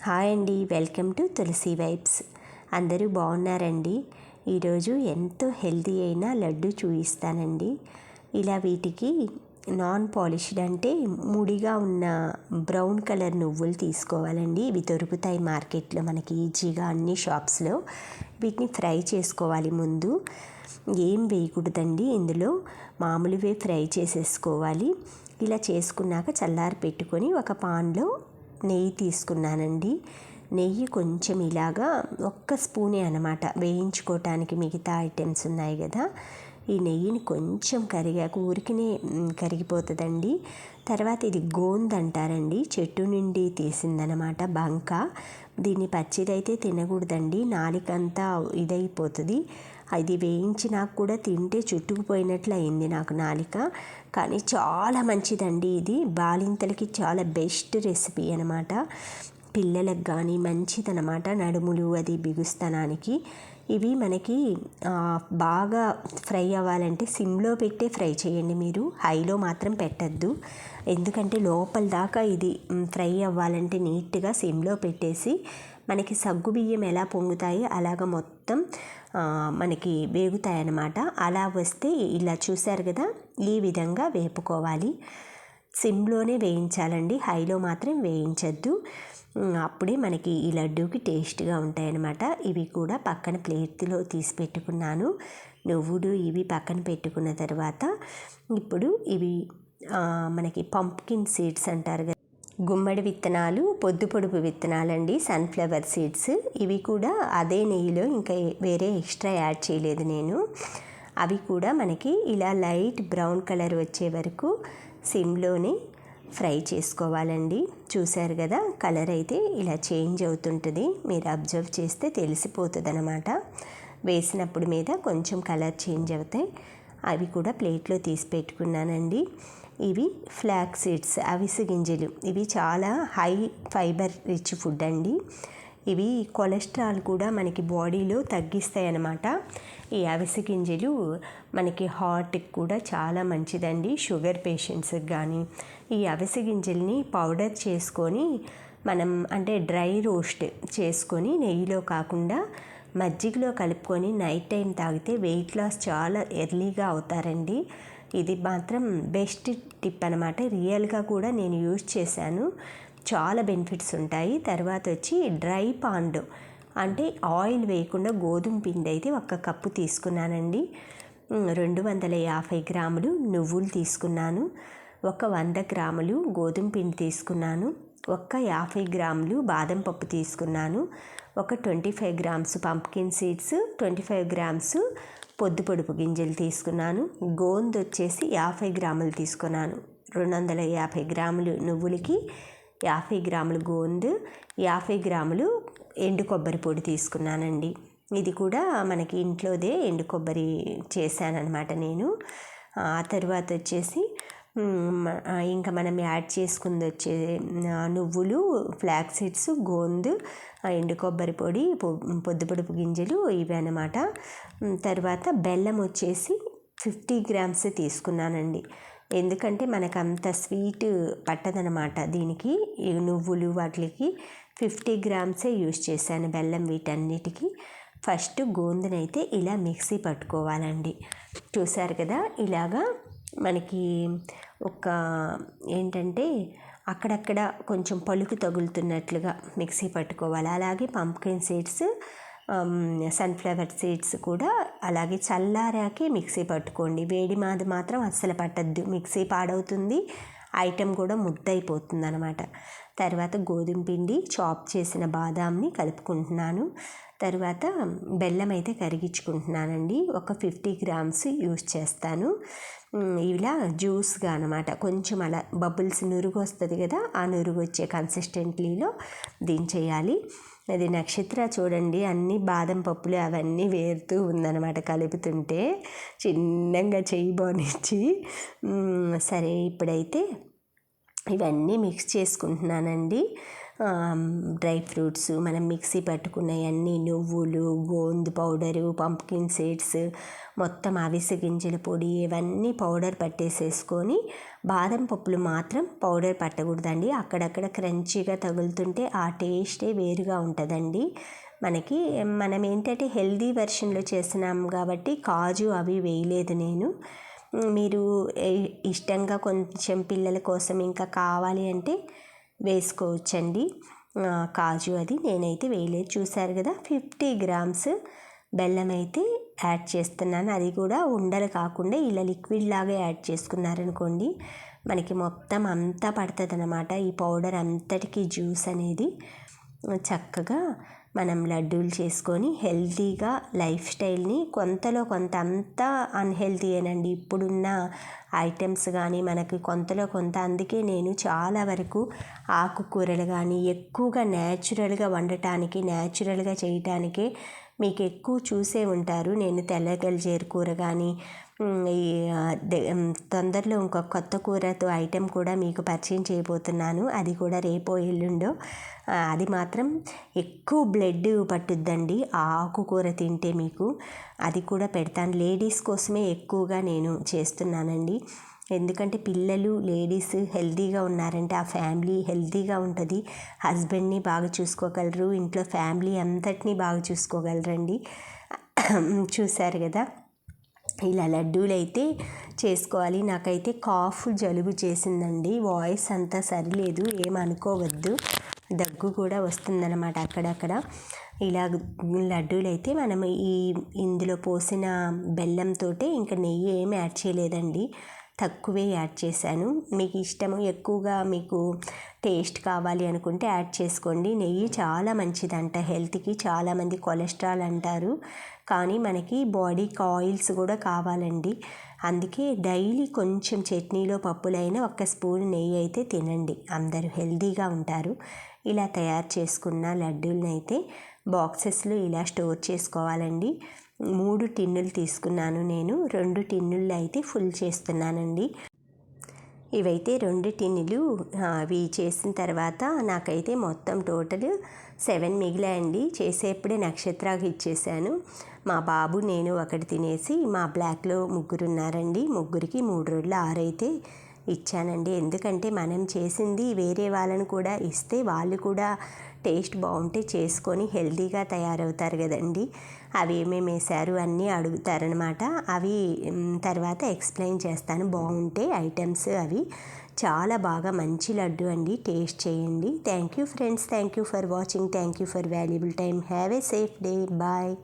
Hi అండి, welcome to Tulasi vibes. అందరూ బాగున్నారండి. ఈరోజు ఎంతో హెల్తీ అయిన లడ్డు చూపిస్తానండి. ఇలా వీటికి నాన్ పాలిష్డ్ అంటే ముడిగా ఉన్న బ్రౌన్ కలర్ నువ్వులు తీసుకోవాలండి. ఇవి దొరుకుతాయి మార్కెట్లో మనకి ఈజీగా అన్ని షాప్స్లో. వీటిని ఫ్రై చేసుకోవాలి. ముందు ఏం వేయకూడదండి, ఇందులో మామూలువే ఫ్రై చేసేసుకోవాలి. ఇలా చేసుకున్నాక చల్లారి పెట్టుకొని ఒక పాన్లో నెయ్యి తీసుకున్నానండి. నెయ్యి కొంచెం ఇలాగా ఒక్క స్పూనే అనమాట వేయించుకోవటానికి, మిగతా ఐటమ్స్ ఉన్నాయి కదా. ఈ నెయ్యిని కొంచెం కరిగాక ఊరికినే కరిగిపోతుందండి. తర్వాత ఇది గోంద్ అంటారండి, చెట్టు నుండి తీసిందనమాట, బంక. దీన్ని పచ్చిదైతే తినకూడదండి, నాలికంతా ఇదైపోతుంది. అది వేయించినాక కూడా తింటే చుట్టుకుపోయినట్లు అయింది నాకు నాలిక. కానీ చాలా మంచిదండి, ఇది బాలింతలకి చాలా బెస్ట్ రెసిపీ అనమాట. పిల్లలకు కానీ మంచిదనమాట, నడుములు అది బిగుస్తనానికి. ఇవి మనకి బాగా ఫ్రై అవ్వాలంటే సిమ్లో పెట్టే ఫ్రై చేయండి మీరు, హైలో మాత్రం పెట్టద్దు. ఎందుకంటే లోపల దాకా ఇది ఫ్రై అవ్వాలంటే నీట్గా సిమ్లో పెట్టేసి, మనకి సగ్గుబియ్యం ఎలా పొంగుతాయో అలాగ మొత్తం మనకి వేగుతాయన్నమాట. అలా వస్తే ఇలా చూశారు కదా, ఈ విధంగా వేపుకోవాలి. సిమ్లోనే వేయించాలండి, హైలో మాత్రం వేయించద్దు. అప్పుడే మనకి ఈ లడ్డూకి టేస్ట్గా ఉంటాయన్నమాట. ఇవి కూడా పక్కన ప్లేట్లో తీసి పెట్టుకున్నాను. నువ్వులు ఇవి పక్కన పెట్టుకున్న తర్వాత ఇప్పుడు ఇవి మనకి పంప్కిన్ సీడ్స్ అంటారు కదా, గుమ్మడి విత్తనాలు, పొద్దు పొడుపు విత్తనాలండి, సన్ఫ్లవర్ సీడ్స్. ఇవి కూడా అదే నెయ్యిలో, ఇంకా వేరే ఎక్స్ట్రా యాడ్ చేయలేదు నేను. అవి కూడా మనకి ఇలా లైట్ బ్రౌన్ కలర్ వచ్చే వరకు సిమ్లోనే ఫ్రై చేసుకోవాలండి. చూశారు కదా, కలర్ అయితే ఇలా చేంజ్ అవుతుంటుంది, మీరు అబ్జర్వ్ చేస్తే తెలిసిపోతుంది అనమాట. వేసినప్పుడు మీద కొంచెం కలర్ చేంజ్ అవుతాయి. అవి కూడా ప్లేట్లో తీసి పెట్టుకున్నానండి. ఇవి ఫ్లాక్ సీడ్స్, అవిసె గింజలు. ఇవి చాలా హై ఫైబర్ రిచ్ ఫుడ్ అండి. ఇవి కొలెస్ట్రాల్ కూడా మనకి బాడీలో తగ్గిస్తాయి అన్నమాట. ఈ అవిసె గింజలు మనకి హార్ట్కి కూడా చాలా మంచిదండి, షుగర్ పేషెంట్స్కి కానీ. ఈ అవిసె గింజల్ని పౌడర్ చేసుకొని మనం అంటే డ్రై రోస్ట్ చేసుకొని నెయ్యిలో కాకుండా మజ్జిగలో కలుపుకొని నైట్ టైం తాగితే వెయిట్ లాస్ చాలా ఎర్లీగా అవుతారండి. ఇది మాత్రం బెస్ట్ టిప్ అనమాట. రియల్గా కూడా నేను యూజ్ చేశాను, చాలా బెనిఫిట్స్ ఉంటాయి. తర్వాత వచ్చి డ్రై పాండ్ అంటే ఆయిల్ వేయకుండా గోధుమ పిండి అయితే 1 కప్పు తీసుకున్నానండి. 250 గ్రాములు నువ్వులు తీసుకున్నాను. 100 గ్రాములు గోధుమ పిండి తీసుకున్నాను. 50 గ్రాములు బాదం పప్పు తీసుకున్నాను. 25 గ్రామ్స్ పంప్కిన్ సీడ్స్, 25 గ్రామ్స్ పొద్దు పొడుపు గింజలు తీసుకున్నాను. గోంద్ వచ్చేసి 50 గ్రాములు తీసుకున్నాను. 250 గ్రాములు నువ్వులకి 50 గ్రాములు గోంద్, 50 గ్రాములు ఎండు కొబ్బరి పొడి తీసుకున్నానండి. ఇది కూడా మనకి ఇంట్లోదే ఎండు కొబ్బరి చేశానన్నమాట నేను. ఆ తర్వాత వచ్చేసి ఇంకా మనం యాడ్ చేసుకుంది వచ్చే నువ్వులు, ఫ్లాక్ సీడ్స్, గోంద్, ఎండు కొబ్బరి పొడి, పొద్దు పొడుపు గింజలు, ఇవి అన్నమాట. తర్వాత బెల్లం వచ్చేసి 50 గ్రామ్స్ తీసుకున్నానండి. ఎందుకంటే మనకు అంత స్వీట్ పట్టదనమాట దీనికి, ఈ నువ్వులు వాటికి 50 గ్రామ్సే యూజ్ చేశాను బెల్లం వీటన్నిటికీ. ఫస్ట్ గోందునైతే ఇలా మిక్సీ పట్టుకోవాలండి. చూసారు కదా, ఇలాగా మనకి ఒక ఏంటంటే అక్కడక్కడ కొంచెం పలుకు తగులుతున్నట్లుగా మిక్సీ పట్టుకోవాలి. అలాగే పంప్కిన్ సీడ్స్, సన్ఫ్లవర్ సీడ్స్ కూడా అలాగే చల్లారాకే మిక్సీ పట్టుకోండి. వేడి మాది మాత్రం అస్సలు పట్టద్దు, మిక్సీ పాడవుతుంది, ఐటెం కూడా ముద్దయిపోతుంది అనమాట. తర్వాత గోధుమ పిండి, చాప్ చేసిన బాదాంని కలుపుకుంటున్నాను. తర్వాత బెల్లం అయితే కరిగించుకుంటున్నానండి. 50 గ్రామ్స్ యూజ్ చేస్తాను. ఇలా జ్యూస్గా అనమాట, కొంచెం అలా బబుల్స్ నురుగు వస్తుంది కదా, ఆ నురుగు వచ్చే కన్సిస్టెంట్లీలో దించేయాలి. అది నక్షత్ర చూడండి, అన్ని బాదం పప్పులు అవన్నీ వేరుతూ ఉందన్నమాట కలుపుతుంటే, చిన్నగా చెయ్యి బానిచ్చి. సరే, ఇప్పుడైతే ఇవన్నీ మిక్స్ చేసుకుంటున్నానండి. డ్రై ఫ్రూట్స్, మనం మిక్సీ పట్టుకున్నవన్నీ, నువ్వులు, గోందు పౌడరు, పంప్కిన్ సీడ్స్, మొత్తం అవిసె గింజల పొడి, ఇవన్నీ పౌడర్ పట్టేసేసుకొని, బాదం పప్పులు మాత్రం పౌడర్ పట్టకూడదండి. అక్కడక్కడ క్రంచీగా తగులుతుంటే ఆ టేస్టే వేరుగా ఉంటుందండి. మనం ఏంటంటే హెల్దీ వెర్షన్లో చేస్తున్నాం కాబట్టి కాజు అవి వేయలేదు నేను. మీరు ఇష్టంగా కొంచెం పిల్లల కోసం ఇంకా కావాలి అంటే వేసుకోవచ్చండి కాజు. అది నేనైతే వేయలేదు. చూసారు కదా, 50 గ్రామ్స్ బెల్లం అయితే యాడ్ చేస్తున్నాను. అది కూడా ఉండలు కాకుండా ఇలా లిక్విడ్ లాగా యాడ్ చేసుకున్నారనుకోండి, మనకి మొత్తం అంతా పడుతుంది అన్నమాట. ఈ పౌడర్ అంతటికి జ్యూస్ అనేది చక్కగా మనం లడ్డూలు చేసుకొని హెల్తీగా లైఫ్ స్టైల్ని కొంతలో కొంత, అంతా అన్హెల్తీయేనండి ఇప్పుడున్న ఐటమ్స్ కానీ మనకి కొంతలో కొంత. అందుకే నేను చాలా వరకు ఆకుకూరలు కానీ ఎక్కువగా న్యాచురల్గా వండటానికి, న్యాచురల్గా చేయటానికే మీకు ఎక్కువ చూసే ఉంటారు. నేను తెల్లగల్జేరు కూర కానీ, ఈ తొందరలో ఇంకొక కొత్త కూరతో ఐటెం కూడా మీకు పరిచయం చేయబోతున్నాను. అది కూడా రేపో ఎల్లుండో. అది మాత్రం ఎక్కువ బ్లడ్ పట్టుద్దండి ఆ ఆకుకూర తింటే. మీకు అది కూడా పెడతాను. లేడీస్ కోసమే ఎక్కువగా నేను చేస్తున్నానండి. ఎందుకంటే పిల్లలు, లేడీస్ హెల్తీగా ఉన్నారంటే ఆ ఫ్యామిలీ హెల్తీగా ఉంటుంది. హస్బెండ్ని బాగా చూసుకోగలరు, ఇంట్లో ఫ్యామిలీ అంతటినీ బాగా చూసుకోగలరండి. చూశారు కదా, ఇలా లడ్డూలు అయితే చేసుకోవాలి. నాకైతే కాఫ్, జలుబు చేసిందండి. వాయిస్ అంతా సరిలేదు, ఏమనుకోవద్దు. దగ్గు కూడా వస్తుందన్నమాట అక్కడక్కడ. ఇలా లడ్డూలు అయితే మనం ఇందులో పోసిన బెల్లంతో ఇంకా నెయ్యి ఏమి యాడ్ చేయలేదండి, తక్కువే యాడ్ చేశాను. మీకు ఇష్టము ఎక్కువగా మీకు టేస్ట్ కావాలి అనుకుంటే యాడ్ చేసుకోండి. నెయ్యి చాలా మంచిదంట హెల్త్కి. చాలామంది కొలెస్ట్రాల్ అంటారు, కానీ మనకి బాడీకి ఆయిల్స్ కూడా కావాలండి. అందుకే డైలీ కొంచెం చట్నీలో పప్పులైనా 1 స్పూన్ నెయ్యి అయితే తినండి, అందరూ హెల్తీగా ఉంటారు. ఇలా తయారు చేసుకున్న లడ్డూలను అయితే బాక్సెస్లో ఇలా స్టోర్ చేసుకోవాలండి. 3 టిన్నులు తీసుకున్నాను నేను. 2 టిన్నులు అయితే ఫుల్ చేస్తున్నానండి. ఇవైతే 2 టిన్నులు అవి చేసిన తర్వాత నాకైతే మొత్తం టోటల్ 7 మిగిలాయండి. చేసేప్పుడే నక్షత్రాకి ఇచ్చేసాను. మా బాబు, నేను ఒకటి తినేసి, మా బ్లాక్లో 3 ఉన్నారండి. 3కి 3 రోజులు 6 అయితే ఇచ్చానండి. ఎందుకంటే మనం చేసింది వేరే వాళ్ళని కూడా ఇస్తే వాళ్ళు కూడా టేస్ట్ బాగుంటే చేసుకొని హెల్తీగా తయారవుతారు కదండి. అవి ఏమేమి వేశారు అన్నీ అడుగుతారనమాట. అవి తర్వాత ఎక్స్ప్లెయిన్ చేస్తాను. బాగుంటే ఐటమ్స్ అవి చాలా బాగా మంచి లడ్డు అండి. టేస్ట్ చేయండి. Thank you friends. Thank you for watching. Thank you for valuable time. Have a safe day. Bye.